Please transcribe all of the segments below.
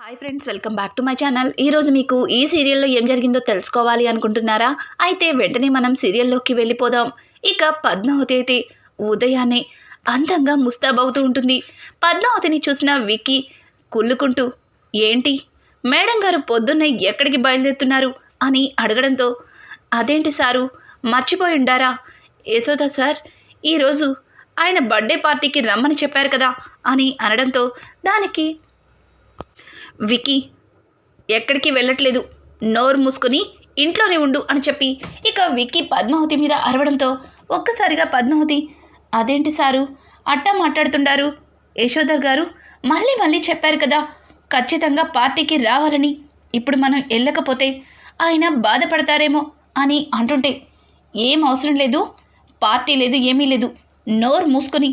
Hi friends, welcome back to my channel. ఈరోజు మీకు ఈ సీరియల్లో ఏం జరిగిందో తెలుసుకోవాలి అనుకుంటున్నారా? అయితే వెంటనే మనం సీరియల్లోకి వెళ్ళిపోదాం. ఇక పద్మావతి అయితే ఉదయాన్నే అందంగా ముస్తాబవుతూ ఉంటుంది. పద్మావతిని చూసిన విక్కీ కుళ్ళుకుంటూ, ఏంటి మేడం గారు పొద్దున్నే ఎక్కడికి బయలుదేరుతున్నారు అని అడగడంతో, అదేంటి సారు మర్చిపోయి ఉండారా? యశోద సార్ ఈరోజు ఆయన బర్త్డే పార్టీకి రమ్మని చెప్పారు కదా అని అనడంతో, దానికి విక్కీ ఎక్కడికి వెళ్ళట్లేదు, నోరు మూసుకొని ఇంట్లోనే ఉండు అని చెప్పి ఇక విక్కీ పద్మావతి మీద అరవడంతో ఒక్కసారిగా పద్మావతి, అదేంటి సారు అట్టా మాట్లాడుతుండారు? యశోధర్ గారు మళ్ళీ మళ్ళీ చెప్పారు కదా ఖచ్చితంగా పార్టీకి రావాలని. ఇప్పుడు మనం వెళ్ళకపోతే ఆయన బాధపడతారేమో అని అంటుంటే, ఏం అవసరం లేదు, పార్టీ లేదు, ఏమీ లేదు, నోరు మూసుకొని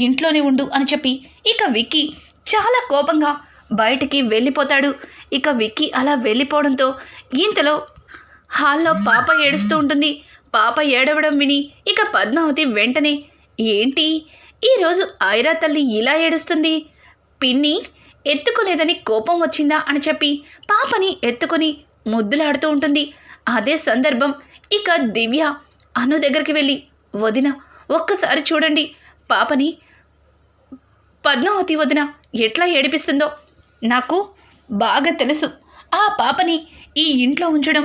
ఇంట్లోనే ఉండు అని చెప్పి ఇక విక్కీ చాలా కోపంగా బయటికి వెళ్ళిపోతాడు. ఇక విక్కీ అలా వెళ్ళిపోవడంతో ఇంతలో హాల్లో పాప ఏడుస్తూ ఉంటుంది. పాప ఏడవడం విని ఇక పద్మావతి వెంటనే, ఏంటి ఈరోజు ఐరా తల్లి ఇలా ఏడుస్తుంది? పిన్ని ఎత్తుకోలేదని కోపం వచ్చిందా అని చెప్పి పాపని ఎత్తుకొని ముద్దులాడుతూ ఉంటుంది. అదే సందర్భం ఇక దివ్య అను దగ్గరికి వెళ్ళి, వదిన ఒక్కసారి చూడండి పాపని, పద్మావతి వదిన ఎట్లా ఏడిపిస్తుందో నాకు బాగా తెలుసు. ఆ పాపని ఈ ఇంట్లో ఉంచడం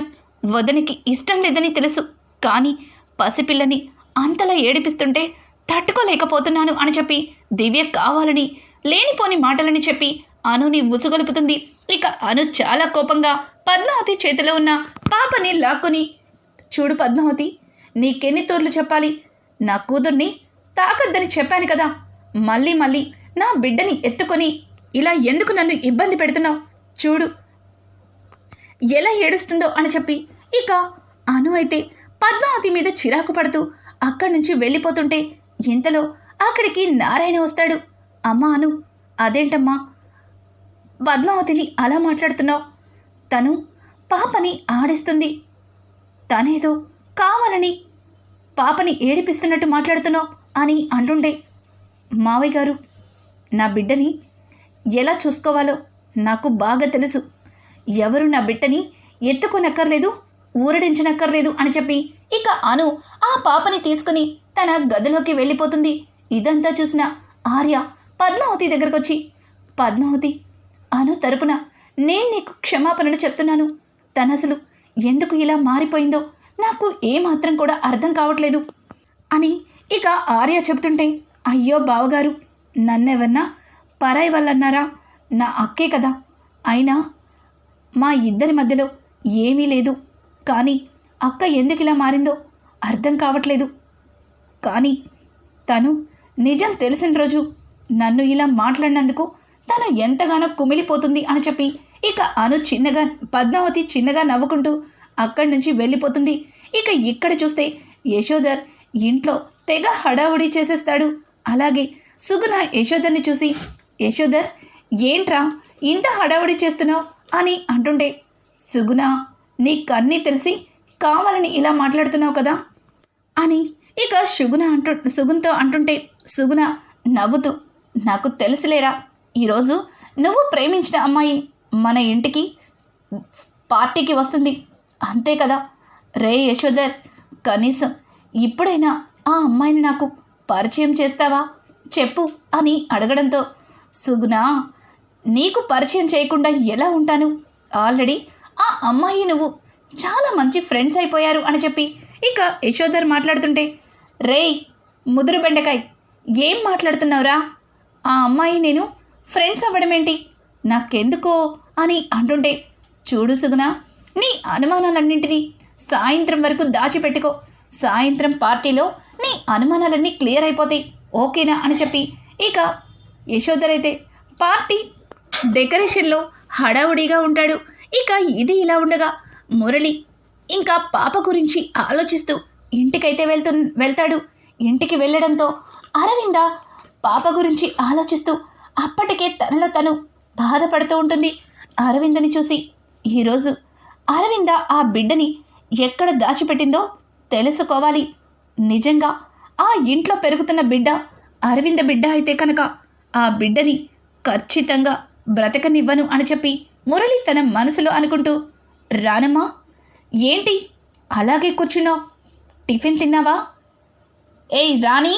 వదనికి ఇష్టం లేదని తెలుసు, కానీ పసిపిల్లని అంతలా ఏడిపిస్తుంటే తట్టుకోలేకపోతున్నాను అని చెప్పి దివ్య కావాలని లేనిపోని మాటలని చెప్పి అనుని ఉసుగొలుపుతుంది. ఇక అను చాలా కోపంగా పద్మావతి చేతిలో ఉన్న పాపని లాక్కుని, చూడు పద్మావతి, నీకెన్ని తూర్లు చెప్పాలి, నా కూతుర్ని తాకద్దని చెప్పాను కదా, మళ్ళీ మళ్ళీ నా బిడ్డని ఎత్తుకొని ఇలా ఎందుకు నన్ను ఇబ్బంది పెడుతున్నావు? చూడు ఎలా ఏడుస్తుందో అని చెప్పి ఇక అను అయితే పద్మావతి మీద చిరాకు పడుతూ అక్కడి నుంచి వెళ్ళిపోతుంటే, ఇంతలో అక్కడికి నారాయణ వస్తాడు. అమ్మా అను, అదేంటమ్మా పద్మావతిని అలా మాట్లాడుతున్నావు? తను పాపని ఆడిస్తుంది, తనేదో కావాలని పాపని ఏడిపిస్తున్నట్టు మాట్లాడుతున్నావు అని అంటుండే. మావయ్య గారు, నా బిడ్డని ఎలా చూసుకోవాలో నాకు బాగా తెలుసు. ఎవరు నా బిడ్డని ఎత్తుకొనక్కర్లేదు, ఊరడించనక్కర్లేదు అని చెప్పి ఇక అను ఆ పాపని తీసుకుని తన గదిలోకి వెళ్ళిపోతుంది. ఇదంతా చూసిన ఆర్య పద్మావతి దగ్గరకు వచ్చి, పద్మావతి, అను తరపున నేను నీకు క్షమాపణలు చెప్తున్నాను. తనసలు ఎందుకు ఇలా మారిపోయిందో నాకు ఏమాత్రం కూడా అర్థం కావట్లేదు అని ఇక ఆర్య చెప్తుంటే, అయ్యో బావగారు, నన్నెవన్నా పరాయి వాళ్ళన్నారా? నా అక్కే కదా, అయినా మా ఇద్దరి మధ్యలో ఏమీ లేదు, కానీ అక్క ఎందుకు ఇలా మారిందో అర్థం కావట్లేదు. కానీ తను నిజం తెలిసిన రోజు నన్ను ఇలా మాట్లాడినందుకు తను ఎంతగానో కుమిలిపోతుంది అని చెప్పి ఇక అను చిన్నగా పద్మావతి చిన్నగా నవ్వుకుంటూ అక్కడి నుంచి వెళ్ళిపోతుంది. ఇక ఇక్కడ చూస్తే యశోధర్ ఇంట్లో తెగ హడావుడి చేసేస్తాడు. అలాగే సుగుణ యశోధర్ని చూసి, యశోధర్ ఏంట్రా ఇంత హడావుడి చేస్తున్నావు అని అంటుండే, సుగుణ నీకన్నీ తెలిసి కావాలని ఇలా మాట్లాడుతున్నావు కదా అని ఇక సుగుణతో అంటుంటే, సుగుణ నవ్వుతూ, నాకు తెలుసులేరా, ఈరోజు నువ్వు ప్రేమించిన అమ్మాయి మన ఇంటికి పార్టీకి వస్తుంది, అంతే కదా. రే యశోధర్, కనీసం ఇప్పుడైనా ఆ అమ్మాయిని నాకు పరిచయం చేస్తావా చెప్పు అని అడగడంతో, సుగుణ నీకు పరిచయం చేయకుండా ఎలా ఉంటాను, ఆల్రెడీ ఆ అమ్మాయి నువ్వు చాలా మంచి ఫ్రెండ్స్ అయిపోయారు అని చెప్పి ఇక యశోధర్ మాట్లాడుతుంటే, రేయ్ ముదురు బెండకాయ్, ఏం మాట్లాడుతున్నావురా? ఆ అమ్మాయి నేను ఫ్రెండ్స్ అవ్వడమేంటి, నాకెందుకో అని అంటుంటే, చూడు సుగుణ, నీ అనుమానాలన్నింటినీ సాయంత్రం వరకు దాచిపెట్టుకో, సాయంత్రం పార్టీలో నీ అనుమానాలన్నీ క్లియర్ అయిపోతాయి, ఓకేనా అని చెప్పి ఇక యశోధర్ అయితే పార్టీ డెకరేషన్లో హడావుడిగా ఉంటాడు. ఇక ఇది ఇలా ఉండగా మురళి ఇంకా పాప గురించి ఆలోచిస్తూ ఇంటికైతే వెళ్తాడు. ఇంటికి వెళ్ళడంతో అరవింద పాప గురించి ఆలోచిస్తూ అప్పటికే తనలో తను బాధపడుతూ ఉంటుంది. అరవిందని చూసి, ఈరోజు అరవింద ఆ బిడ్డని ఎక్కడ దాచిపెట్టిందో తెలుసుకోవాలి. నిజంగా ఆ ఇంట్లో పెరుగుతున్న బిడ్డ అరవింద బిడ్డ అయితే కనుక ఆ బిడ్డని ఖచ్చితంగా బ్రతకనివ్వను అని చెప్పి మురళి తన మనసులో అనుకుంటూ, రానమ్మా ఏంటి అలాగే కూర్చున్నావు? టిఫిన్ తిన్నావా? ఏయ్ రాణి,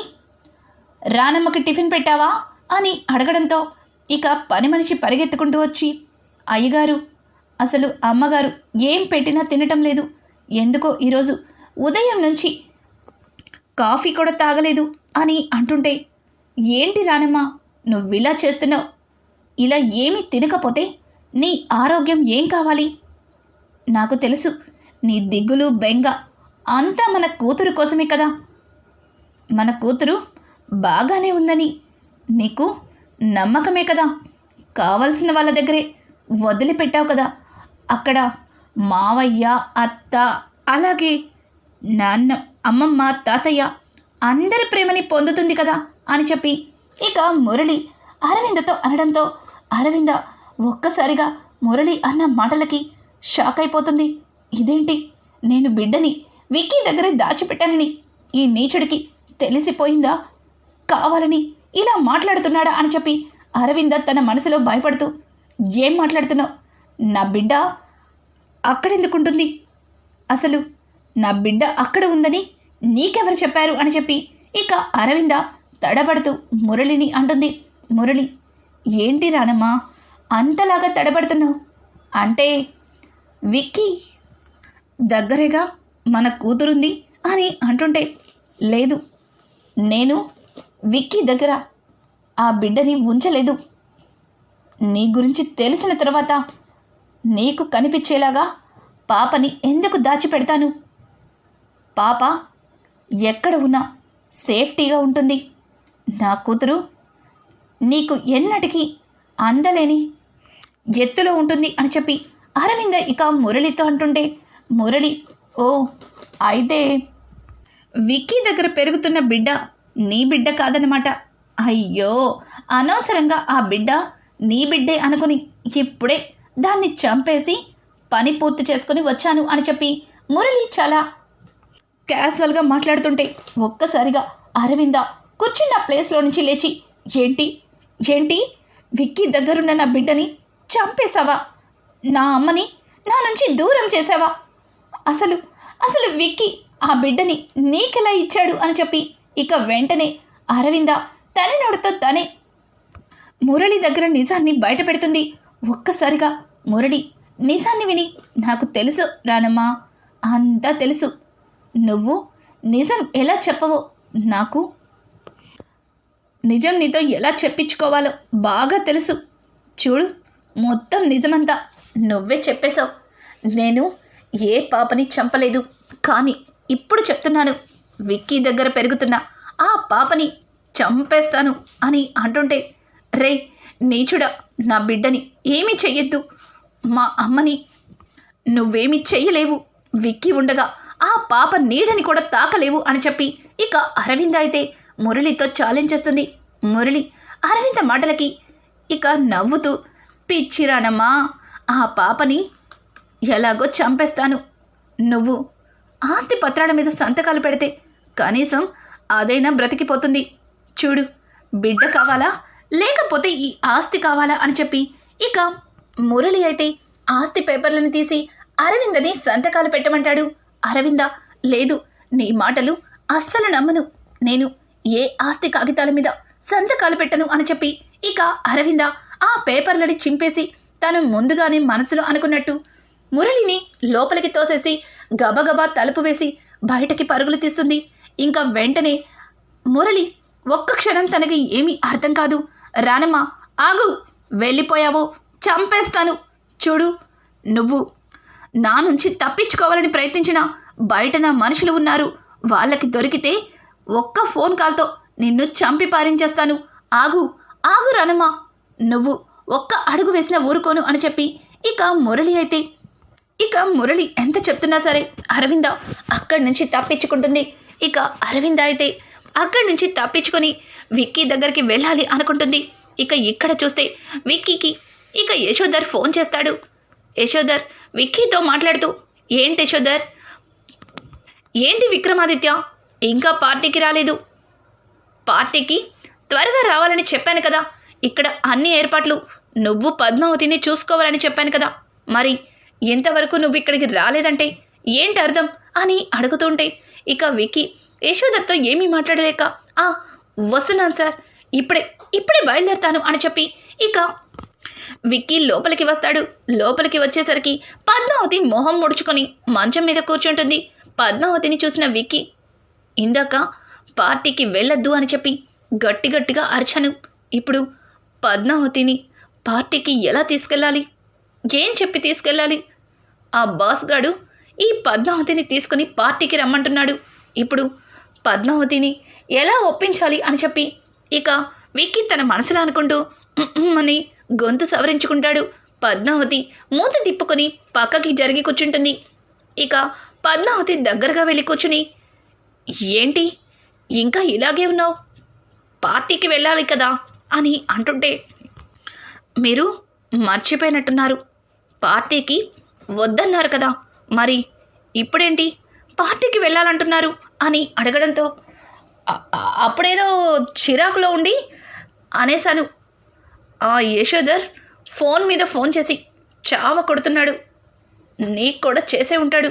రానమ్మకి టిఫిన్ పెట్టావా అని అడగడంతో ఇక పని మనిషి పరిగెత్తుకుంటూ వచ్చి, అయ్యగారు అసలు అమ్మగారు ఏం పెట్టినా తినటం లేదు, ఎందుకో ఈరోజు ఉదయం నుంచి కాఫీ కూడా తాగలేదు అని అంటుంటే, ఏంటి రానమ్మా నువ్విలా చేస్తున్నావు? ఇలా ఏమీ తినకపోతే నీ ఆరోగ్యం ఏం కావాలి? నాకు తెలుసు నీ దిగులు బెంగ అంతా మన కూతురు కోసమే కదా. మన కూతురు బాగానే ఉందని నీకు నమ్మకమే కదా కావలసిన వాళ్ళ దగ్గరే వదిలిపెట్టావు కదా. అక్కడ మావయ్య, అత్త, అలాగే నాన్న, అమ్మమ్మ, తాతయ్య అందరి ప్రేమని పొందుతుంది కదా అని చెప్పి ఇక మురళి అరవిందతో అనడంతో అరవింద ఒక్కసారిగా మురళి అన్న మాటలకి షాక్ అయిపోతుంది. ఇదేంటి, నేను బిడ్డని విక్కీ దగ్గరే దాచిపెట్టానని ఈ నీచుడికి తెలిసిపోయిందా? కావాలని ఇలా మాట్లాడుతున్నాడా అని చెప్పి అరవింద తన మనసులో భయపడుతూ, ఏం మాట్లాడుతున్నావు? నా బిడ్డ అక్కడెందుకుంటుంది? అసలు నా బిడ్డ అక్కడ ఉందని నీకెవరు చెప్పారు అని చెప్పి ఇక అరవింద తడబడుతూ మురళిని అంటుంది. మురళి, ఏంటి రానమ్మా అంతలాగా తడబడుతున్నావు? అంటే విక్కీ దగ్గరేగా మన కూతురుంది అని అంటుంటే, లేదు, నేను విక్కీ దగ్గర ఆ బిడ్డని ఉంచలేదు. నీ గురించి తెలిసిన తర్వాత నీకు కనిపించేలాగా పాపని ఎందుకు దాచిపెడతాను? పాప ఎక్కడ ఉన్నా సేఫ్టీగా ఉంటుంది. నా కూతురు నీకు ఎన్నటికీ అందలేని ఎత్తులో ఉంటుంది అని చెప్పి అరవింద ఇక మురళితో అంటుంటే, మురళి, ఓ అయితే విక్కీ దగ్గర పెరుగుతున్న బిడ్డ నీ బిడ్డ కాదనమాట. అయ్యో, అనవసరంగా ఆ బిడ్డ నీ బిడ్డే అనుకుని ఇప్పుడే దాన్ని చంపేసి పని పూర్తి చేసుకుని వచ్చాను అని చెప్పి మురళి చాలా క్యాజువల్గా మాట్లాడుతుంటే ఒక్కసారిగా అరవింద కూర్చున్న ప్లేస్లో నుంచి లేచి, ఏంటి ఏంటి విక్కీ దగ్గరున్న నా బిడ్డని చంపేశావా? నా అమ్మని నా నుంచి దూరం చేసావా? అసలు అసలు విక్కీ ఆ బిడ్డని నీకెలా ఇచ్చాడు అని చెప్పి ఇక వెంటనే అరవింద తన నోటితో తనే మురళి దగ్గర నిజాన్ని బయట పెడుతుంది. ఒక్కసారిగా మురళి నిజాన్ని విని, నాకు తెలుసు రానమ్మా, అంతా తెలుసు. నువ్వు నిజం ఎలా చెప్పవో నాకు నిజం నీతో ఎలా చెప్పించుకోవాలో బాగా తెలుసు. చూడు, మొత్తం నిజమంతా నువ్వే చెప్పేశావు. నేను ఏ పాపని చంపలేదు, కానీ ఇప్పుడు చెప్తున్నాను, విక్కీ దగ్గర పెరుగుతున్న ఆ పాపని చంపేస్తాను అని అంటుంటే, రే నీచుడా, నా బిడ్డని ఏమీ చెయ్యొద్దు, మా అమ్మని నువ్వేమీ చెయ్యలేవు, విక్కీ ఉండగా ఆ పాప నీడని కూడా తాకలేవు అని చెప్పి ఇక అరవింద అయితే మురళితో ఛాలెంజ్ చేస్తుంది. మురళి అరవింద మాటలకి ఇక నవ్వుతూ, పిచ్చిరానమ్మా, ఆ పాపని ఎలాగో చంపేస్తాను. నువ్వు ఆస్తి పత్రాల మీద సంతకాలు పెడితే కనీసం అదైనా బ్రతికిపోతుంది. చూడు, బిడ్డ కావాలా లేకపోతే ఈ ఆస్తి కావాలా అని చెప్పి ఇక మురళి అయితే ఆస్తి పేపర్లను తీసి అరవిందని సంతకాలు పెట్టమంటాడు. అరవింద, లేదు, నీ మాటలు అస్సలు నమ్మను, నేను ఏ ఆస్తి కాగితాల మీద సంతకాలు పెట్టను అని చెప్పి ఇక అరవింద ఆ పేపర్లని చింపేసి తను ముందుగానే మనసులో అనుకున్నట్టు మురళిని లోపలికి తోసేసి గబగబా తలుపు వేసి బయటకి పరుగులు తీస్తుంది. ఇంకా వెంటనే మురళి ఒక్క క్షణం తనకి ఏమీ అర్థం కాదు. రానమ్మా, ఆగు, వెళ్ళిపోయావో చంపేస్తాను. చూడు, నువ్వు నా నుంచి తప్పించుకోవాలని ప్రయత్నించినా బయట నా మనుషులు ఉన్నారు, వాళ్ళకి దొరికితే ఒక్క ఫోన్ కాల్తో నిన్ను చంపి పారించేస్తాను. ఆగు ఆగు రానమ్మా, నువ్వు ఒక్క అడుగు వేసిన ఊరుకోను అని చెప్పి ఇక మురళి ఎంత చెప్తున్నా సరే అరవింద అక్కడి నుంచి తప్పించుకుంటుంది. ఇక అరవింద అయితే అక్కడి నుంచి తప్పించుకొని విక్కీ దగ్గరికి వెళ్ళాలి అనుకుంటుంది. ఇక ఇక్కడ చూస్తే విక్కీకి ఇక యశోధర్ ఫోన్ చేస్తాడు. యశోధర్ విక్కీతో మాట్లాడుతూ, ఏంటి యశోధర్, ఏంటి విక్రమాదిత్య ఇంకా పార్టీకి రాలేదు? పార్టీకి త్వరగా రావాలని చెప్పాను కదా, ఇక్కడ అన్ని ఏర్పాట్లు నువ్వు పద్మావతిని చూసుకోవాలని చెప్పాను కదా, మరి ఇంతవరకు నువ్వు ఇక్కడికి రాలేదంటే ఏంటి అర్థం అని అడుగుతుంటే ఇక విక్కీ యశోదర్తో ఏమీ మాట్లాడలేక వస్తున్నాను సార్, ఇప్పుడే బయలుదేరుతాను అని చెప్పి ఇక విక్కీ లోపలికి వస్తాడు. లోపలికి వచ్చేసరికి పద్మావతి మొహం ముడుచుకొని మంచం మీద కూర్చుంటుంది. పద్మావతిని చూసిన విక్కీ, ఇందాక పార్టీకి వెళ్ళొద్దు అని చెప్పి గట్టిగా అరిచాను. ఇప్పుడు పద్మావతిని పార్టీకి ఎలా తీసుకెళ్ళాలి, ఏం చెప్పి తీసుకెళ్ళాలి? ఆ బాస్ గాడు ఈ పద్మావతిని తీసుకుని పార్టీకి రమ్మంటున్నాడు. ఇప్పుడు పద్మావతిని ఎలా ఒప్పించాలి అని చెప్పి ఇక విక్కీ తన మనసులో అనుకుంటూ అని గొంతు సవరించుకుంటాడు. పద్మావతి మూత తిప్పుకొని పక్కకి జరిగి కూర్చుంటుంది. ఇక పద్మావతి దగ్గరగా వెళ్ళి కూర్చుని, ఏంటి ఇంకా ఇలాగే ఉన్నావు, పార్టీకి వెళ్ళాలి కదా అని అంటుంటే, మీరు మర్చిపోయినట్టున్నారు, పార్టీకి వద్దన్నారు కదా, మరి ఇప్పుడేంటి పార్టీకి వెళ్ళాలంటున్నారు అని అడగడంతో, అప్పుడేదో చిరాకులో ఉండి అనేశాను. ఆ యశోదర్ ఫోన్ మీద ఫోన్ చేసి చావ కొడుతున్నాడు, నీకు కూడా చేసే ఉంటాడు,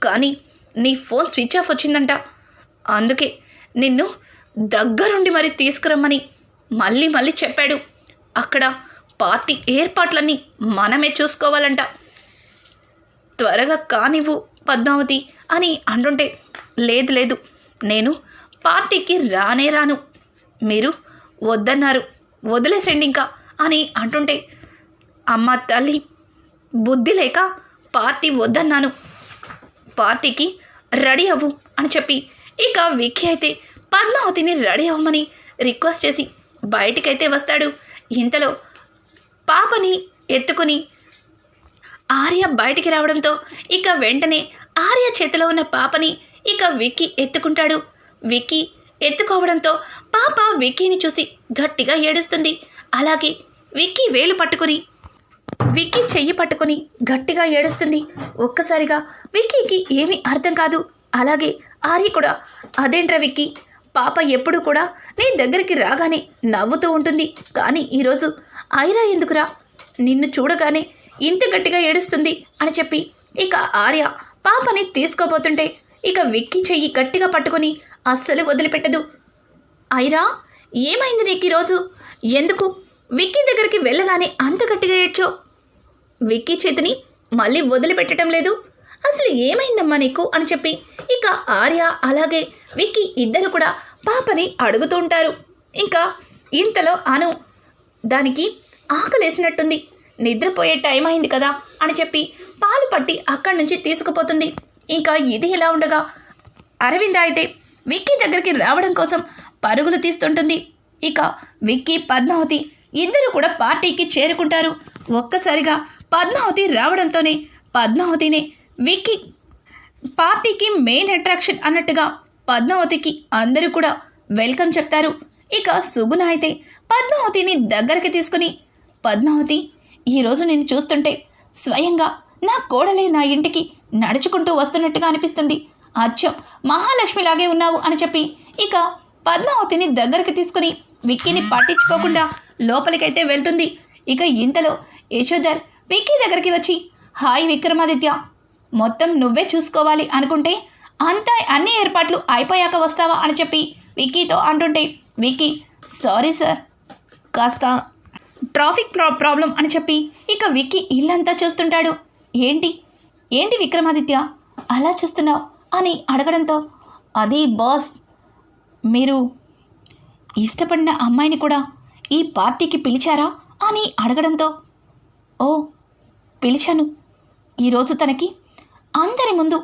కానీ నీ ఫోన్ స్విచ్ ఆఫ్ వచ్చిందంట, అందుకే నిన్ను దగ్గరుండి మరి తీసుకురమ్మని మళ్ళీ చెప్పాడు. అక్కడ పార్టీ ఏర్పాట్లన్నీ మనమే చూసుకోవాలంట, త్వరగా కానివ్వు పద్మావతి అని అంటుంటే, లేదు నేను పార్టీకి రాను, మీరు వద్దన్నారు, వదిలేసండి ఇంకా అని అంటుంటే, అమ్మ తల్లి బుద్ధి లేక పార్టీ వద్దన్నాను, పార్టీకి రెడీ అవ్వు అని చెప్పి ఇక విక్కీ అయితే పద్మావతిని రెడీ అవ్వమని రిక్వెస్ట్ చేసి బయటికైతే వస్తాడు. ఇంతలో పాపని ఎత్తుకుని ఆర్య బయటికి రావడంతో ఇక వెంటనే ఆర్య చేతిలో ఉన్న పాపని ఇక విక్కీ ఎత్తుకుంటాడు. విక్కీ ఎత్తుకోవడంతో పాప విక్కీని చూసి గట్టిగా ఏడుస్తుంది. అలాగే విక్కీ వేలు పట్టుకుని విక్కీ చెయ్యి పట్టుకుని గట్టిగా ఏడుస్తుంది. ఒక్కసారిగా విక్కీకి ఏమీ అర్థం కాదు. అలాగే ఆర్య కూడా, అదేంట్రా విక్కీ, పాప ఎప్పుడు కూడా నీ దగ్గరికి రాగానే నవ్వుతూ ఉంటుంది, కానీ ఈరోజు ఐరా ఎందుకురా నిన్ను చూడగానే ఇంత గట్టిగా ఏడుస్తుంది అని చెప్పి ఇక ఆర్య పాపని తీసుకోబోతుంటే ఇక విక్కీ చెయ్యి గట్టిగా పట్టుకుని అస్సలు వదిలిపెట్టదు. ఐరా ఏమైంది నీకు ఈరోజు, ఎందుకు విక్కీ దగ్గరికి వెళ్ళగానే అంత గట్టిగా ఏడ్చో, విక్కీ చేతిని మళ్ళీ వదిలిపెట్టడం లేదు, అసలు ఏమైందమ్మా నీకు అని చెప్పి ఇక ఆర్య అలాగే విక్కీ ఇద్దరు కూడా పాపని అడుగుతూ ఉంటారు. ఇంకా ఇంతలో అను దానికి ఆకలేసినట్టుంది, నిద్రపోయే టైం అయింది కదా అని చెప్పి పాలు పట్టి అక్కడి నుంచి తీసుకుపోతుంది. ఇంకా ఇది ఇలా ఉండగా అరవింద అయితే విక్కీ దగ్గరికి రావడం కోసం పరుగులు తీస్తుంటుంది. ఇక విక్కీ పద్మావతి ఇద్దరు కూడా పార్టీకి చేరుకుంటారు. ఒక్కసారిగా పద్మావతి రావడంతోనే పద్మావతినే విక్కీ పార్టీకి మెయిన్ అట్రాక్షన్ అన్నట్టుగా పద్మావతికి అందరూ కూడా వెల్కమ్ చెప్తారు. ఇక సుగుణ అయితే పద్మావతిని దగ్గరికి తీసుకుని, పద్మావతి ఈరోజు నేను చూస్తుంటే స్వయంగా నా కోడలే నా ఇంటికి నడుచుకుంటూ వస్తున్నట్టుగా అనిపిస్తుంది, అచ్చం మహాలక్ష్మిలాగే ఉన్నావు అని చెప్పి ఇక పద్మావతిని దగ్గరికి తీసుకుని విక్కీని పట్టించుకోకుండా లోపలికైతే వెళ్తుంది. ఇక ఇంతలో యశోధర్ విక్కీ దగ్గరికి వచ్చి, హాయ్ విక్రమాదిత్య, మొత్తం నువ్వే చూసుకోవాలి అనుకుంటే అన్ని ఏర్పాట్లు అయిపోయాక వస్తావా అని చెప్పి విక్కీతో అంటుంటే విక్కీ, సారీ సార్, కాస్త ట్రాఫిక్ ప్రాబ్లం అని చెప్పి ఇక విక్కీ ఇల్లంతా చూస్తుంటాడు. ఏంటి విక్రమాదిత్య అలా చూస్తున్నావు అని అడగడంతో, అది బాస్, మీరు ఇష్టపడిన అమ్మాయిని కూడా ఈ పార్టీకి పిలిచారా అని అడగడంతో, ఓ పిలిచాను, ఈరోజు తనకి అందరి ముందు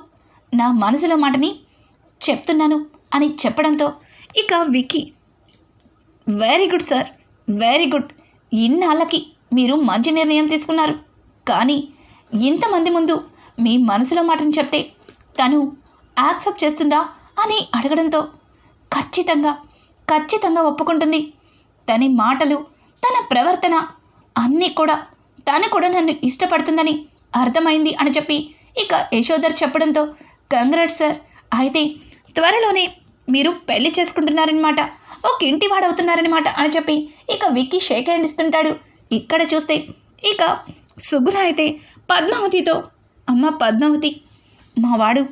నా మనసులో మాటని చెప్తున్నాను అని చెప్పడంతో ఇక Vicky, very good sir, very good, ఇన్నాళ్ళకి మీరు మంచి నిర్ణయం తీసుకున్నారు, కానీ ఇంతమంది ముందు మీ మనసులో మాటని చెప్తే తను యాక్సెప్ట్ చేస్తుందా అని అడగడంతో, ఖచ్చితంగా ఒప్పుకుంటుంది, తన మాటలు తన ప్రవర్తన అన్నీ కూడా తను కూడా నన్ను ఇష్టపడుతుందని అర్థమైంది అని చెప్పి ఇక యశోధర్ చెప్పడంతో, కంగ్రాట్స్ సార్, అయితే త్వరలోనే మీరు పెళ్లి చేసుకుంటున్నారనమాట, ఒక ఇంటి వాడవుతున్నారనమాట అని చెప్పి ఇక విక్కీ షేక్ హ్యాండ్ ఇస్తుంటాడు. ఇక్కడ చూస్తే ఇక సుగుణ అయితే పద్మావతితో, అమ్మ పద్మావతి, మావాడు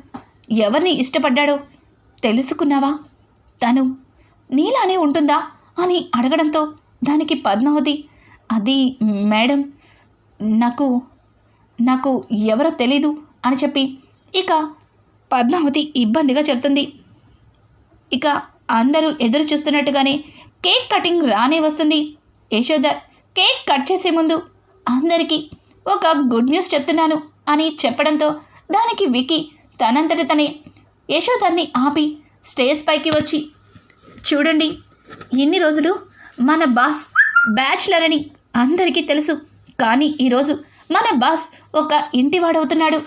ఎవరిని ఇష్టపడ్డాడో తెలుసుకున్నావా? తను నీలానే ఉంటుందా అని అడగడంతో దానికి పద్మావతి, అది మేడం, నాకు ఎవరో తెలీదు అని చెప్పి ఇక పద్మావతి ఇబ్బందిగా చెప్తుంది. ఇక అందరూ ఎదురు చూస్తున్నట్టుగానే కేక్ కటింగ్ రానే వస్తుంది. యశోధర్ కేక్ కట్ చేసే ముందు అందరికీ ఒక గుడ్ న్యూస్ చెప్తున్నాను అని చెప్పడంతో దానికి విక్కీ తనంతట తనే యశోధర్ని ఆపి స్టేజ్ పైకి వచ్చి, చూడండి, ఇన్ని రోజులు మన బాస్ బ్యాచులర్ అని అందరికీ తెలుసు, కానీ ఈరోజు మన బాస్ ఒక ఇంటివాడవుతున్నాడు,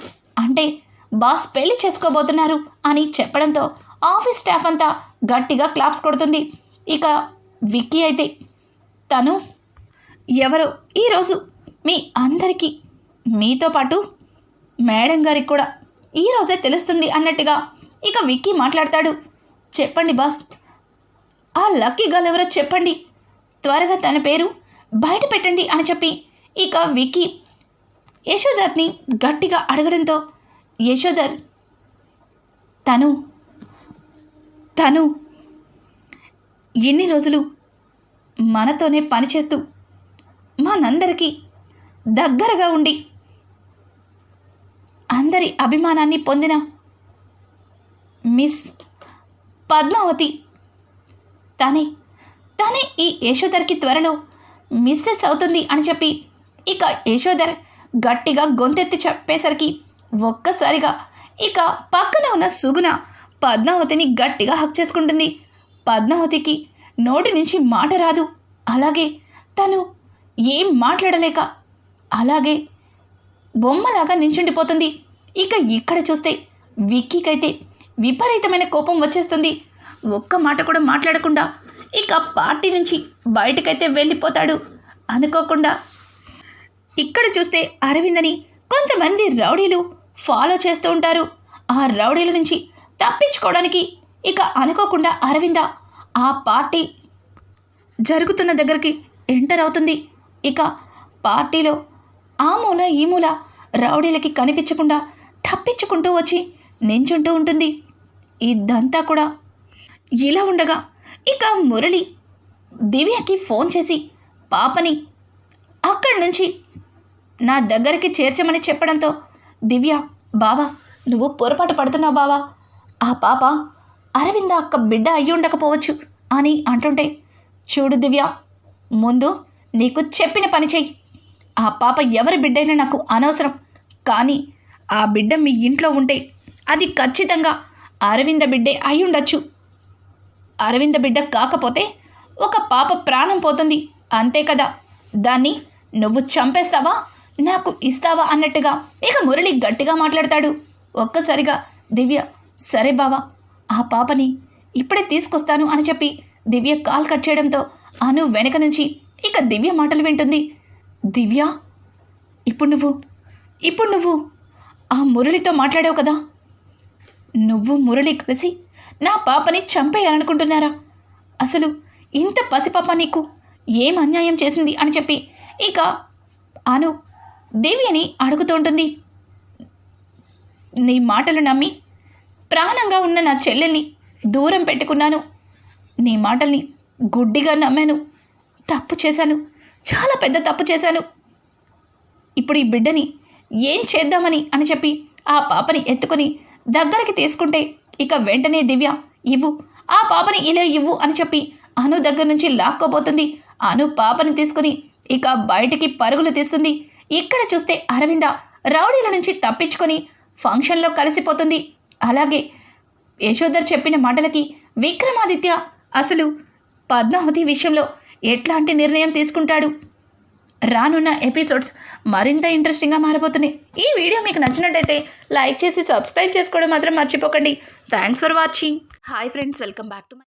అంటే బాస్ పెళ్లి చేసుకోబోతున్నారు అని చెప్పడంతో ఆఫీస్ స్టాఫ్ అంతా గట్టిగా క్లాప్స్ కొడుతుంది. ఇక విక్కీ అయితే, తను ఎవరో ఈరోజు మీ అందరికీ, మీతో పాటు మేడం గారికి కూడా ఈరోజే తెలుస్తుంది అన్నట్టుగా ఇక విక్కీ మాట్లాడతాడు. చెప్పండి బాస్, ఆ లక్కీ గర్ల్ ఎవరో చెప్పండి, త్వరగా తన పేరు బయట పెట్టండి అని చెప్పి ఇక విక్కీ యశోధర్ని గట్టిగా అడగడంతో యశోధర్, తను ఎన్ని రోజులు మనతోనే పనిచేస్తూ మనందరికీ దగ్గరగా ఉండి అందరి అభిమానాన్ని పొందిన మిస్ పద్మావతి, తనే ఈ యశోధర్కి త్వరలో మిస్సెస్ అవుతుంది అని చెప్పి ఇక యశోధర్ గట్టిగా గొంతెత్తి చెప్పేసరికి ఒక్కసారిగా ఇక పక్కన ఉన్న సుగుణ పద్మావతిని గట్టిగా హక్ చేసుకుంటుంది. పద్మావతికి నోటి నుంచి మాట రాదు, అలాగే తను ఏం మాట్లాడలేక అలాగే బొమ్మలాగా నించుండిపోతుంది. ఇక ఇక్కడ చూస్తే విక్కీకైతే విపరీతమైన కోపం వచ్చేస్తుంది. ఒక్క మాట కూడా మాట్లాడకుండా ఇక పార్టీ నుంచి బయటకైతే వెళ్ళిపోతాడు. అనుకోకుండా ఇక్కడ చూస్తే అరవిందని కొంతమంది రౌడీలు ఫాలో చేస్తూ ఉంటారు. ఆ రౌడీల నుంచి తప్పించుకోవడానికి ఇక అనుకోకుండా అరవింద ఆ పార్టీ జరుగుతున్న దగ్గరికి ఎంటర్ అవుతుంది. ఇక పార్టీలో ఆ మూల ఈ మూల రౌడీలకి కనిపించకుండా తప్పించుకుంటూ వచ్చి నించుంటూ ఉంటుంది. ఇదంతా కూడా ఇలా ఉండగా ఇక మురళి దివ్యకి ఫోన్ చేసి పాపని అక్కడి నుంచి నా దగ్గరికి చేర్చమని చెప్పడంతో దివ్య, బావా నువ్వు పొరపాటు పడుతున్నావు బావా, ఆ పాప అరవింద అక్క బిడ్డ అయ్యి ఉండకపోవచ్చు అని అంటుంటే, చూడు దివ్య, ముందు నీకు చెప్పిన పని చెయ్యి. ఆ పాప ఎవరి బిడ్డైనా నాకు అనవసరం, కానీ ఆ బిడ్డ మీ ఇంట్లో ఉంటే అది ఖచ్చితంగా అరవింద బిడ్డే అయి ఉండొచ్చు. అరవింద బిడ్డ కాకపోతే ఒక పాప ప్రాణం పోతుంది, అంతే కదా. దాన్ని నువ్వు చంపేస్తావా, నాకు ఇస్తావా అన్నట్టుగా ఇక మురళి గట్టిగా మాట్లాడతాడు. ఒక్కసారిగా దివ్య, సరే బావా, ఆ పాపని ఇప్పుడే తీసుకొస్తాను అని చెప్పి దివ్య కాల్ కట్ చేయడంతో అను వెనక నుంచి ఇక దివ్య మాటలు వింటుంది. దివ్య, ఇప్పుడు నువ్వు ఆ మురళితో మాట్లాడావు కదా, నువ్వు మురళి కలిసి నా పాపని చంపేయాలనుకుంటున్నారా? అసలు ఇంత పసిపాప నీకు ఏం అన్యాయం చేసింది అని చెప్పి ఇక అను దివ్యని అడుగుతుంటుంది. నీ మాటలు నమ్మి ప్రాణంగా ఉన్న నా చెల్లెల్ని దూరం పెట్టుకున్నాను, నీ మాటల్ని గుడ్డిగా నమ్మాను, తప్పు చేశాను, చాలా పెద్ద తప్పు చేశాను. ఇప్పుడు ఈ బిడ్డని ఏం చేద్దామని అని చెప్పి ఆ పాపని ఎత్తుకొని దగ్గరికి తీసుకుంటే ఇక వెంటనే దివ్య, ఇవ్వు, ఆ పాపని ఇలా ఇవ్వు అని చెప్పి అను దగ్గర నుంచి లాక్కోబోతుంది. అను పాపని తీసుకుని ఇక బయటికి పరుగులు తీస్తుంది. ఇక్కడ చూస్తే అరవింద రౌడీల నుంచి తప్పించుకొని ఫంక్షన్లో కలిసిపోతుంది. అలాగే యశోధర్ చెప్పిన మాటలకి విక్రమాదిత్య అసలు పద్మావతి విషయంలో ఎట్లాంటి నిర్ణయం తీసుకుంటాడు? రానున్న ఎపిసోడ్స్ మరింత ఇంట్రెస్టింగ్గా మారిపోతున్నాయి. ఈ వీడియో మీకు నచ్చినట్టయితే లైక్ చేసి సబ్స్క్రైబ్ చేసుకోవడం మాత్రం మర్చిపోకండి. Thanks for watching. Hi friends, welcome back to my